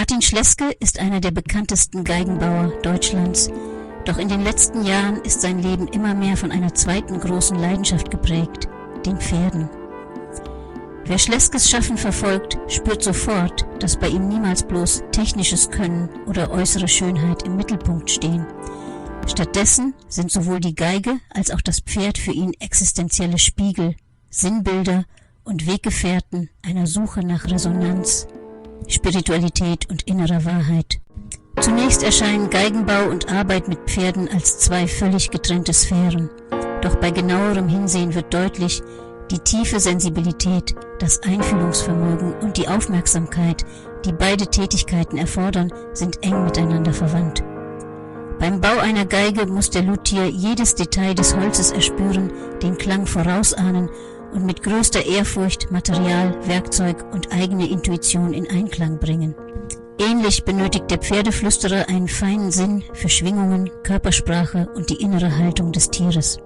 Martin Schleske ist einer der bekanntesten Geigenbauer Deutschlands, doch in den letzten Jahren ist sein Leben immer mehr von einer zweiten großen Leidenschaft geprägt, den Pferden. Wer Schleskes Schaffen verfolgt, spürt sofort, dass bei ihm niemals bloß technisches Können oder äußere Schönheit im Mittelpunkt stehen. Stattdessen sind sowohl die Geige als auch das Pferd für ihn existenzielle Spiegel, Sinnbilder und Weggefährten einer Suche nach Resonanz, Spiritualität und innerer Wahrheit. Zunächst erscheinen Geigenbau und Arbeit mit Pferden als zwei völlig getrennte Sphären. Doch bei genauerem Hinsehen wird deutlich, die tiefe Sensibilität, das Einfühlungsvermögen und die Aufmerksamkeit, die beide Tätigkeiten erfordern, sind eng miteinander verwandt. Beim Bau einer Geige muss der Luthier jedes Detail des Holzes erspüren, den Klang vorausahnen und mit größter Ehrfurcht Material, Werkzeug und eigene Intuition in Einklang bringen. Ähnlich benötigt der Pferdeflüsterer einen feinen Sinn für Schwingungen, Körpersprache und die innere Haltung des Tieres.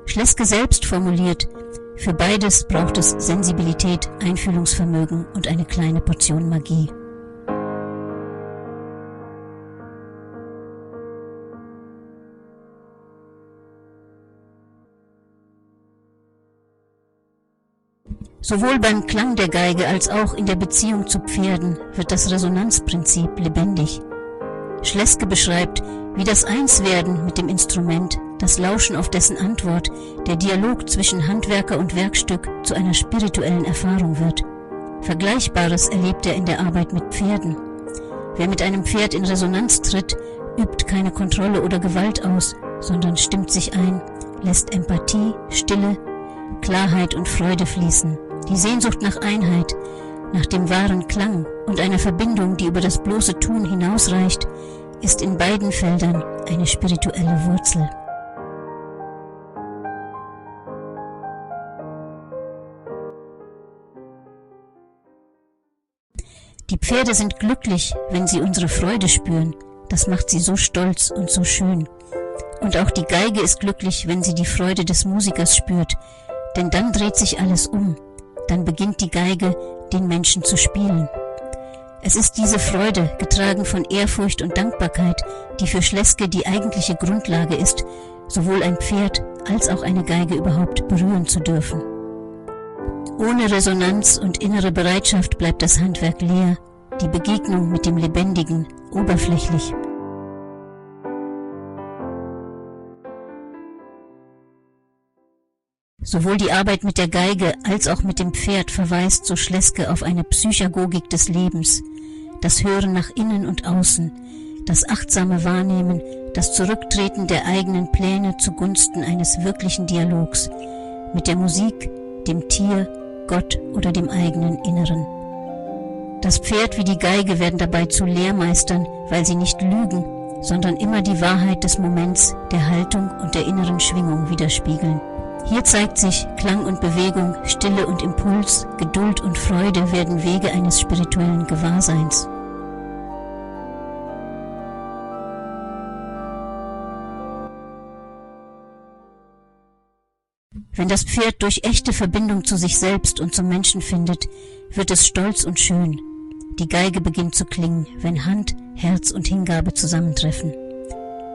Schleske selbst formuliert: Für beides braucht es Sensibilität, Einfühlungsvermögen und eine kleine Portion Magie. Sowohl beim Klang der Geige als auch in der Beziehung zu Pferden wird das Resonanzprinzip lebendig. Schleske beschreibt, wie das Einswerden mit dem Instrument, das Lauschen auf dessen Antwort, der Dialog zwischen Handwerker und Werkstück zu einer spirituellen Erfahrung wird. Vergleichbares erlebt er in der Arbeit mit Pferden. Wer mit einem Pferd in Resonanz tritt, übt keine Kontrolle oder Gewalt aus, sondern stimmt sich ein, lässt Empathie, Stille, Klarheit und Freude fließen. Die Sehnsucht nach Einheit, nach dem wahren Klang und einer Verbindung, die über das bloße Tun hinausreicht, ist in beiden Feldern eine spirituelle Wurzel. Die Pferde sind glücklich, wenn sie unsere Freude spüren. Das macht sie so stolz und so schön. Und auch die Geige ist glücklich, wenn sie die Freude des Musikers spürt, denn dann dreht sich alles um. Dann beginnt die Geige, den Menschen zu spielen. Es ist diese Freude, getragen von Ehrfurcht und Dankbarkeit, die für Schleske die eigentliche Grundlage ist, sowohl ein Pferd als auch eine Geige überhaupt berühren zu dürfen. Ohne Resonanz und innere Bereitschaft bleibt das Handwerk leer, die Begegnung mit dem Lebendigen oberflächlich. Sowohl die Arbeit mit der Geige als auch mit dem Pferd verweist so Schleske auf eine Psychagogik des Lebens, das Hören nach innen und außen, das achtsame Wahrnehmen, das Zurücktreten der eigenen Pläne zugunsten eines wirklichen Dialogs mit der Musik, dem Tier, Gott oder dem eigenen Inneren. Das Pferd wie die Geige werden dabei zu Lehrmeistern, weil sie nicht lügen, sondern immer die Wahrheit des Moments, der Haltung und der inneren Schwingung widerspiegeln. Hier zeigt sich, Klang und Bewegung, Stille und Impuls, Geduld und Freude werden Wege eines spirituellen Gewahrseins. Wenn das Pferd durch echte Verbindung zu sich selbst und zum Menschen findet, wird es stolz und schön. Die Geige beginnt zu klingen, wenn Hand, Herz und Hingabe zusammentreffen.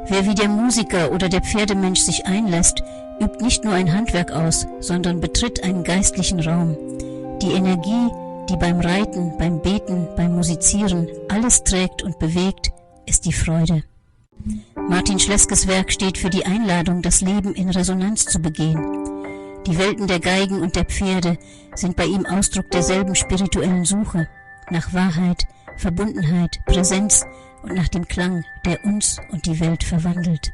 Wer wie der Musiker oder der Pferdemensch sich einlässt, übt nicht nur ein Handwerk aus, sondern betritt einen geistlichen Raum. Die Energie, die beim Reiten, beim Beten, beim Musizieren alles trägt und bewegt, ist die Freude. Martin Schleskes Werk steht für die Einladung, das Leben in Resonanz zu begehen. Die Welten der Geigen und der Pferde sind bei ihm Ausdruck derselben spirituellen Suche, nach Wahrheit, Verbundenheit, Präsenz und nach dem Klang, der uns und die Welt verwandelt.